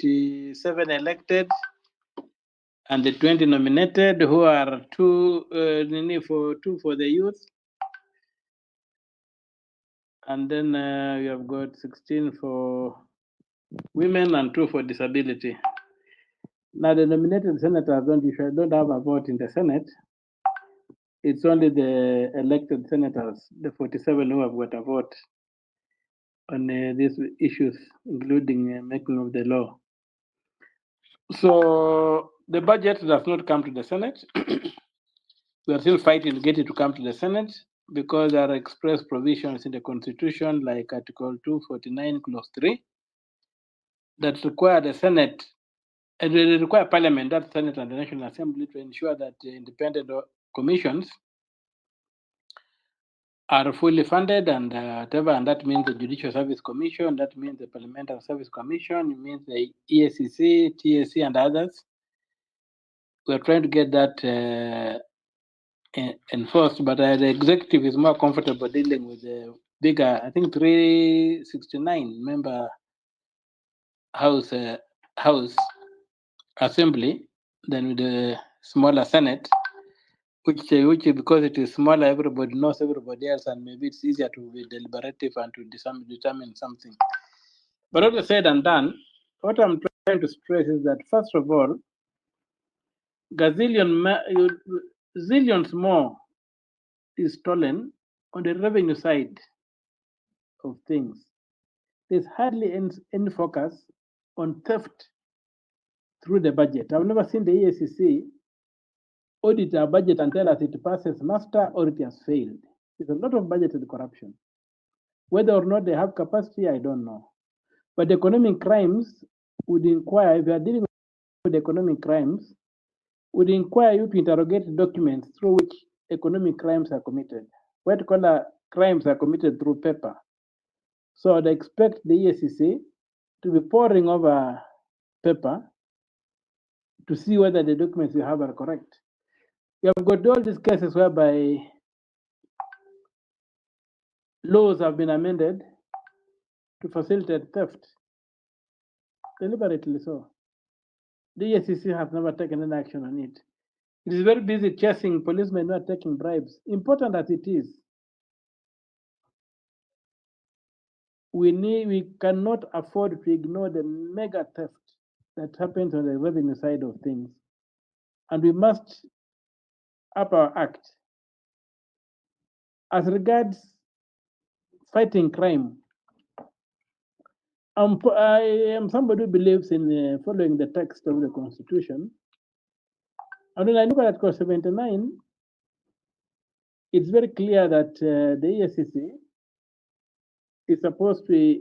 47 elected and the 20 nominated, who are two for the youth. And then we have got 16 for women and 2 for disability. Now the nominated senators don't have a vote in the Senate. It's only the elected senators, the 47 who have got a vote on these issues, including making of the law. So the budget does not come to the Senate. We are still fighting to get it to come to the Senate because there are express provisions in the Constitution, like Article 249, Clause 3, that require the Senate and they require Parliament, that Senate and the National Assembly, to ensure that independent commissions are fully funded and whatever, and that means the Judicial Service Commission, that means the Parliamentary Service Commission, it means the EACC, TSC, and others. We're trying to get that enforced, but the executive is more comfortable dealing with the bigger, I think 369 member House Assembly than with the smaller Senate, which because it is smaller, everybody knows everybody else, and maybe it's easier to be deliberative and to determine something. But all said and done, what I'm trying to stress is that, first of all, zillions more is stolen on the revenue side of things. There's hardly any focus on theft through the budget. I've never seen the EACC audit our budget and tell us it passes muster or it has failed. There's a lot of budgeted corruption. Whether or not they have capacity, I don't know. But economic crimes would inquire, if you are dealing with economic crimes, would inquire you to interrogate documents through which economic crimes are committed. White collar crimes are committed through paper. So I'd expect the EACC to be poring over paper to see whether the documents you have are correct. You have got all these cases whereby laws have been amended to facilitate theft, deliberately so. The EACC has never taken any action on it. It is very busy chasing policemen not taking bribes. Important as it is, we cannot afford to ignore the mega theft that happens on the revenue side of things. And we must up our act. As regards fighting crime, I am somebody who believes in following the text of the Constitution. And when I look at Article 79, it's very clear that the EACC is supposed to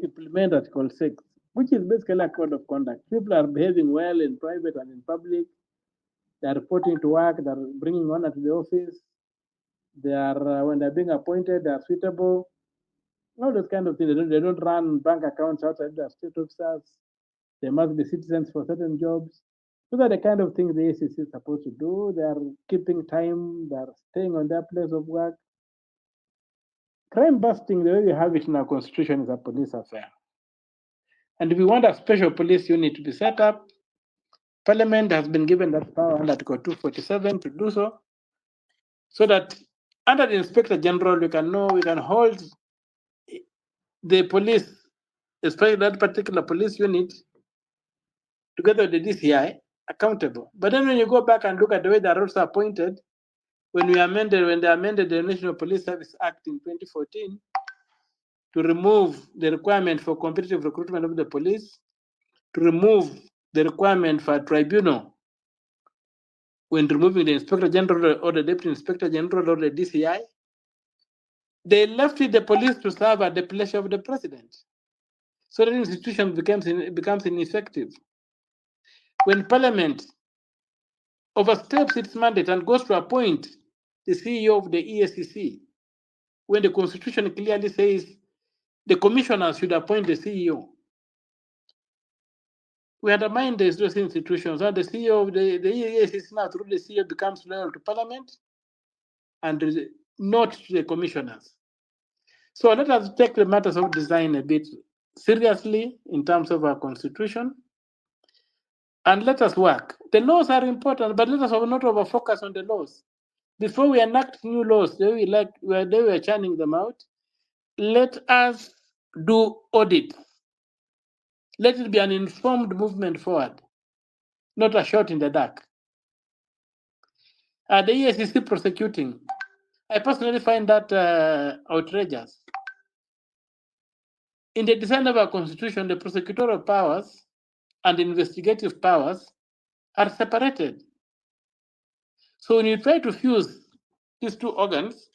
implement Article 6, which is basically a code of conduct. People are behaving well in private and in public. They are reporting to work. They are bringing honor to the office. They are, when they're being appointed, they are suitable. All those kind of things. They don't run bank accounts outside their state officers. They must be citizens for certain jobs. Those are the kind of things the EACC is supposed to do. They are keeping time. They are staying on their place of work. Crime busting, the way we have it in our Constitution, is a police affair. And if we want a special police unit to be set up, Parliament has been given that power under Article 247 to do so, so that under the Inspector General, we can hold the police, especially that particular police unit, together with the DCI, accountable. But then when you go back and look at the way they are also appointed, when they amended the National Police Service Act in 2014 to remove the requirement for competitive recruitment of the police, to remove the requirement for a tribunal when removing the Inspector General or the Deputy Inspector General or the DCI, they left the police to serve at the pleasure of the president. So the institution becomes ineffective. When Parliament oversteps its mandate and goes to appoint the CEO of the EACC, when the Constitution clearly says the commissioners should appoint the CEO, we undermine those institutions. And the CEO of the EACC now, through the CEO, becomes loyal to Parliament and not to the commissioners. So let us take the matters of design a bit seriously in terms of our Constitution. and let us work. The laws are important, but let us not over focus on the laws. Before we enact new laws, they were churning them out. Let us do audit. Let it be an informed movement forward, not a shot in the dark. The EACC prosecuting, I personally find that outrageous. In the design of our constitution, the prosecutorial powers and investigative powers are separated. So when you try to fuse these two organs,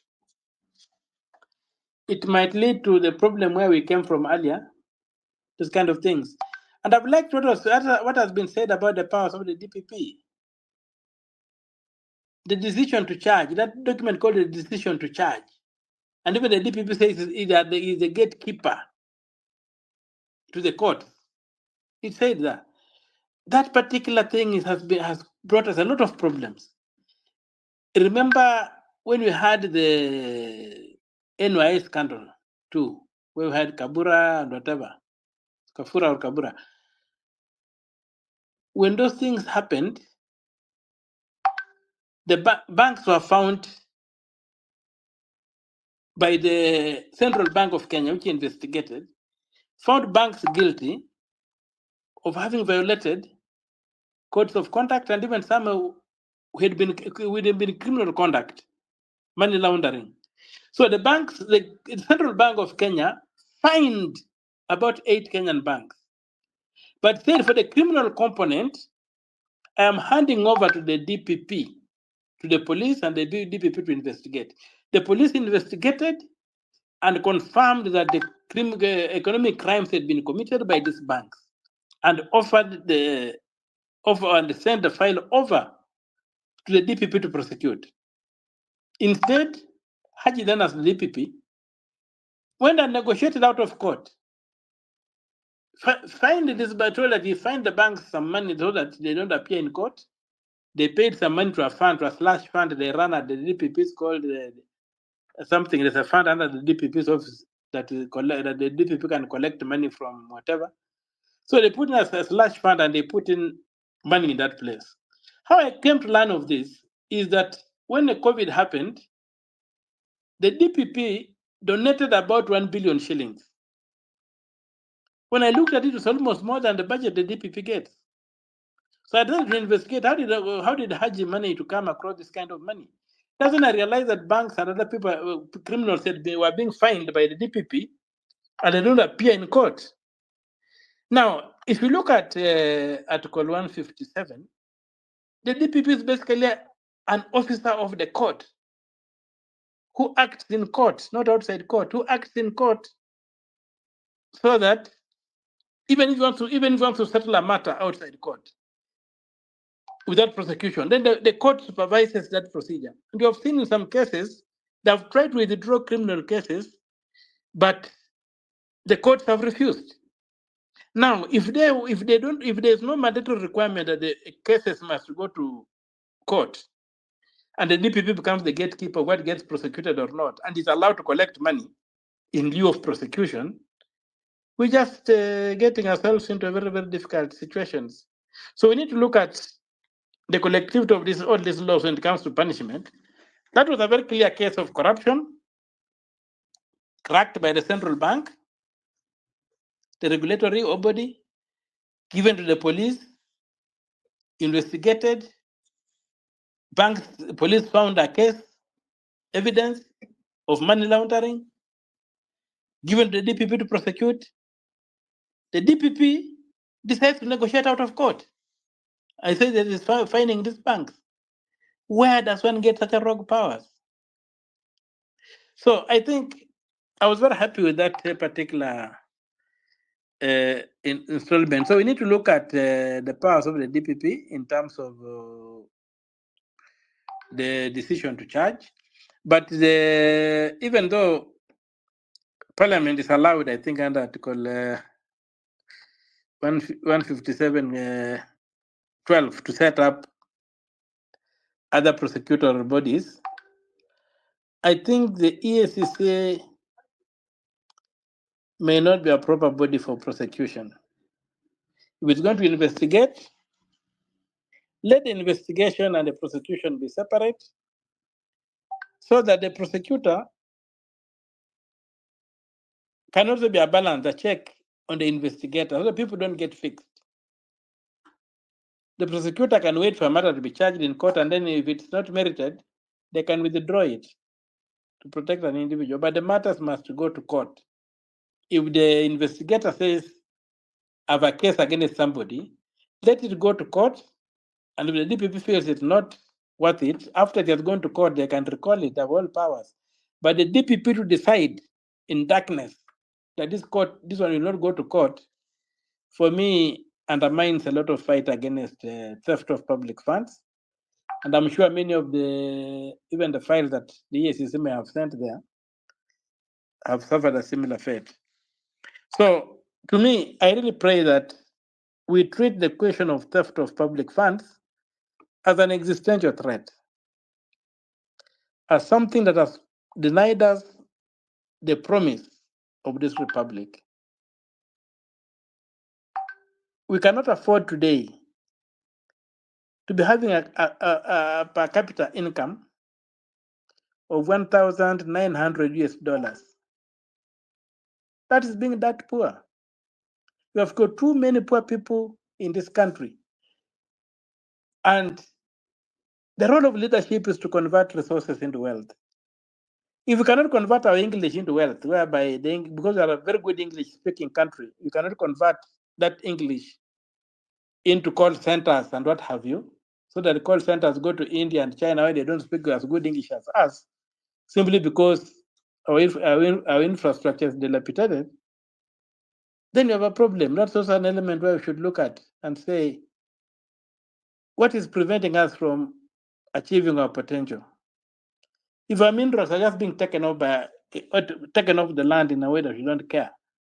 it might lead to the problem where we came from earlier, these kind of things. And I've liked what has been said about the powers of the DPP. The decision to charge, that document called the decision to charge. And even the DPP says that he is a gatekeeper to the court. It said that. That particular thing has brought us a lot of problems. Remember when we had the NYS scandal too, where we had Kabura and whatever, Kafura or Kabura. When those things happened, the banks were found by the Central Bank of Kenya, which investigated, found banks guilty of having violated codes of conduct, and even some who had been criminal conduct, money laundering. So the banks, the Central Bank of Kenya fined about 8 Kenyan banks, but said for the criminal component, I am handing over to the DPP, to the police and the DPP to investigate. The police investigated and confirmed that the economic crimes had been committed by these banks, and sent the file over to the DPP to prosecute. Instead, Haji then as the DPP went and negotiated out of court. Find this by told that he fined the banks some money so that they don't appear in court. They paid some money to a fund, to a slush fund they run at the DPP's called something. There's a fund under the DPP's office that the DPP can collect money from whatever. So they put in a slush fund and they put in money in that place. How I came to learn of this is that when the COVID happened, the DPP donated about 1 billion shillings. When I looked at it, it was almost more than the budget the DPP gets. So I tried to investigate how did Haji money to come across this kind of money. Doesn't I realize that banks and other people, criminals, said they were being fined by the DPP and they don't appear in court. Now, if you look at Article 157, the DPP is basically an officer of the court who acts in court, not outside court, who acts in court so that even if you want to settle a matter outside court without prosecution, then the court supervises that procedure. And you have seen in some cases they have tried to withdraw criminal cases, but the courts have refused. Now, if there's no mandatory requirement that the cases must go to court, and the DPP becomes the gatekeeper of what gets prosecuted or not, and is allowed to collect money in lieu of prosecution, we're just getting ourselves into very, very difficult situations. So we need to look at the collectivity of all these laws when it comes to punishment. That was a very clear case of corruption cracked by the central bank, the regulatory body, given to the police, investigated, banks, police found a case, evidence of money laundering, given to the DPP to prosecute. The DPP decides to negotiate out of court. I say that it's finding these banks. Where does one get such a rogue powers? So I think I was very happy with that particular installment. So we need to look at the powers of the DPP in terms of the decision to charge. But even though Parliament is allowed, I think under Article 157 12 to set up other prosecutorial bodies, I think the EACC may not be a proper body for prosecution. If it's going to investigate, Let the investigation and the prosecution be separate so that the prosecutor can also be a balance, a check on the investigator, so that people don't get fixed. The prosecutor can wait for a matter to be charged in court, and then if it's not merited, they can withdraw it to protect an individual. But the matters must go to court. If the investigator says, I have a case against somebody, let it go to court, and if the DPP feels it's not worth it, after it has gone to court, they can recall it, they have all powers. But the DPP to decide in darkness that this one will not go to court, for me, undermines a lot of fight against theft of public funds. And I'm sure many of even the files that the EACC may have sent there have suffered a similar fate. So to me, I really pray that we treat the question of theft of public funds as an existential threat, as something that has denied us the promise of this republic. We cannot afford today to be having a per capita income of 1,900 US dollars. That is being that poor. We have got too many poor people in this country. And the role of leadership is to convert resources into wealth. If we cannot convert our English into wealth, whereby because we are a very good English-speaking country, you cannot convert that English into call centers and what have you, so that the call centers go to India and China where they don't speak as good English as us, simply because our infrastructure is dilapidated, then you have a problem. That's also an element where we should look at and say, what is preventing us from achieving our potential? If our minerals are just being taken off the land in a way that we don't care,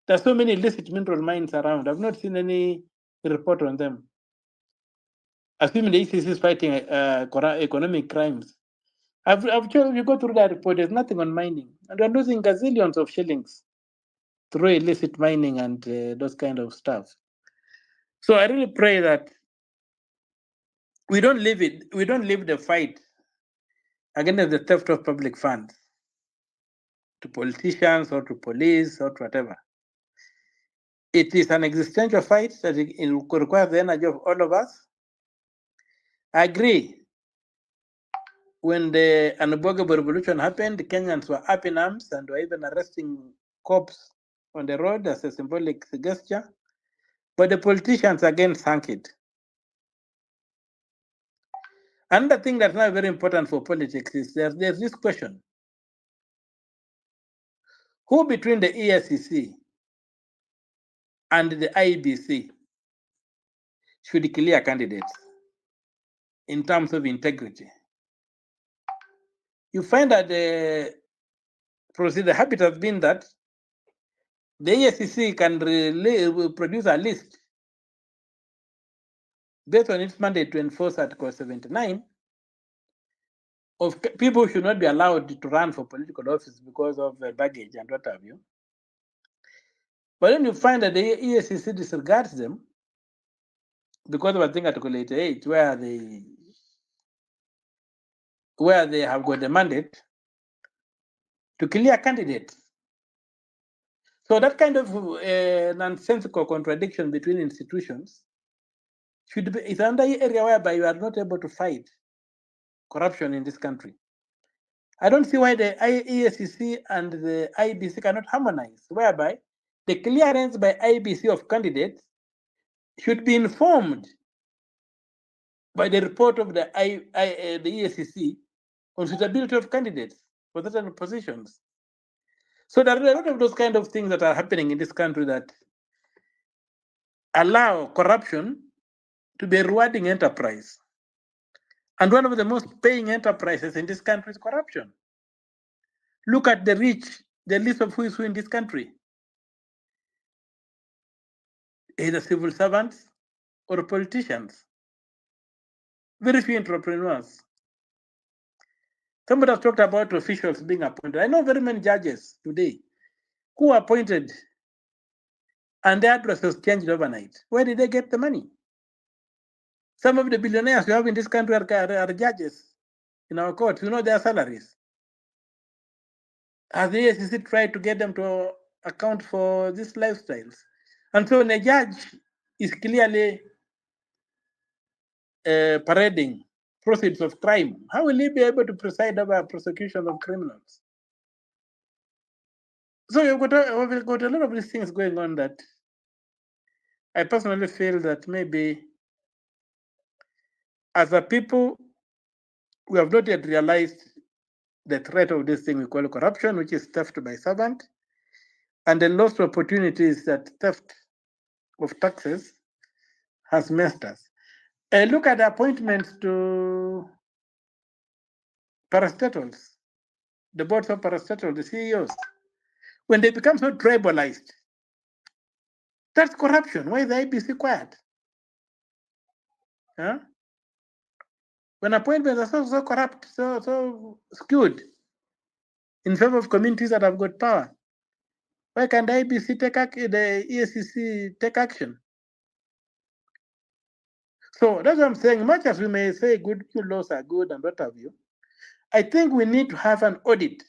there's so many illicit mineral mines around. I've not seen any report on them. Assuming the EACC is fighting economic crimes, I've told you go through that report. There's nothing on mining, and we're losing gazillions of shillings through illicit mining and those kind of stuff. So I really pray that we don't leave the fight against the theft of public funds to politicians or to police or to whatever. It is an existential fight that it requires the energy of all of us. I agree. When the Unabogable Revolution happened, the Kenyans were up in arms and were even arresting cops on the road as a symbolic gesture. But the politicians again sank it. Another thing that's now very important for politics is there's this question. Who between the EACC and the IEBC should clear candidates in terms of integrity? You find that the habit has been that the EACC can produce a list based on its mandate to enforce Article 79 of people who should not be allowed to run for political office because of baggage and what have you. But then you find that the EACC disregards them because of, I think, Article 88, where they have got the mandate to clear candidates. So that kind of nonsensical contradiction between institutions is another area whereby you are not able to fight corruption in this country. I don't see why the EACC and the IBC cannot harmonize, whereby the clearance by IBC of candidates should be informed by the report of the EACC on suitability of candidates for certain positions. So there are a lot of those kind of things that are happening in this country that allow corruption to be a rewarding enterprise. And one of the most paying enterprises in this country is corruption. Look at the rich, the list of who is who in this country. Either civil servants or politicians. Very few entrepreneurs. Somebody has talked about officials being appointed. I know very many judges today who are appointed and their address was changed overnight. Where did they get the money? Some of the billionaires we have in this country are judges in our courts. You know their salaries. Has the EACC tried to get them to account for these lifestyles? And so when a judge is clearly parading proceeds of crime, how will he be able to preside over prosecution of criminals? So we've got a lot of these things going on that I personally feel that maybe as a people, we have not yet realized the threat of this thing we call corruption, which is theft by servant, and the lost opportunities that theft of taxes has messed us. Look at the appointments to parastatals, the boards of parastatals, the CEOs. When they become so tribalized, that's corruption. Why is the IBC quiet? Huh? When appointments are so corrupt, so skewed in favor of communities that have got power, why can't the IBC the EACC take action? So that's what I'm saying. Much as we may say good laws are good and what have you, I think we need to have an audit,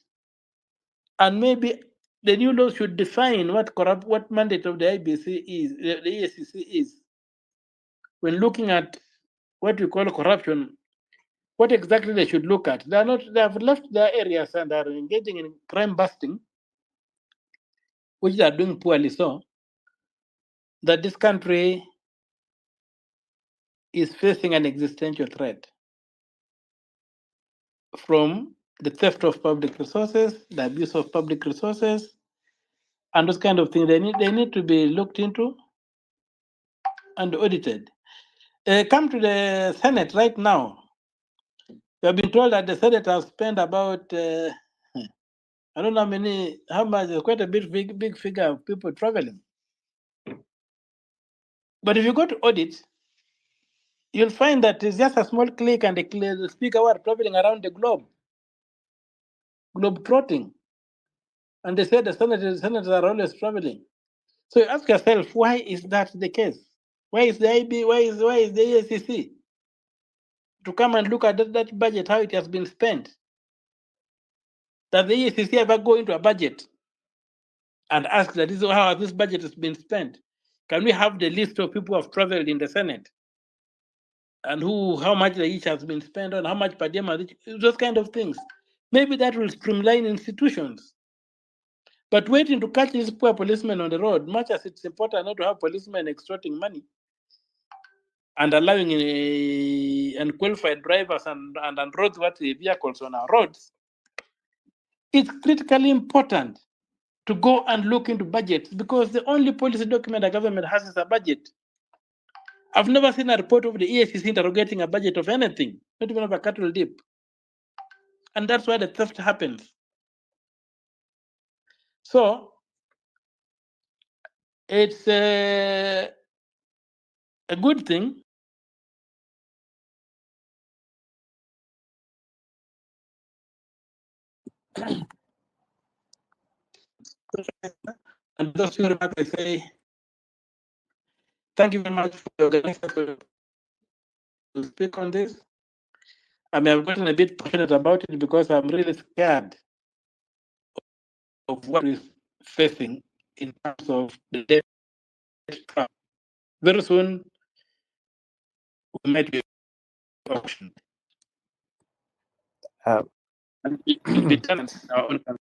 and maybe the new law should define what mandate of the IBC is, the EACC is, when looking at what we call corruption. What exactly they should look at? They have left their areas and are engaging in crime busting, which they are doing poorly. So that this country is facing an existential threat from the theft of public resources, the abuse of public resources, and those kind of things. They need to be looked into and audited. Come to the Senate right now. We have been told that the Senate has spent about I don't know how much, quite a big figure of people traveling. But if you go to audit, you'll find that it's just a small clique and the speaker were traveling around the globe trotting. And they said the senators are always traveling. So you ask yourself, why is that the case? Why is the IB, why is the EACC to come and look at that budget, how it has been spent? Does the EACC ever go into a budget and ask that this is how this budget has been spent? Can we have the list of people who have traveled in the Senate? And how much each has been spent on, how much per diem, those kind of things. Maybe that will streamline institutions. But waiting to catch these poor policemen on the road, much as it's important not to have policemen extorting money and allowing unqualified drivers and roadworthy vehicles on our roads, it's critically important to go and look into budgets, because the only policy document a government has is a budget. I've never seen a report of the EACC interrogating a budget of anything, not even of a cattle dip. And that's why the theft happens. So it's a good thing and those who remark, I say, thank you very much for the organizer to speak on this. I mean, I've gotten a bit passionate about it because I'm really scared of what we're facing in terms of the debt trap. Very soon, we might be auctioned. And it will be tenants in our own country.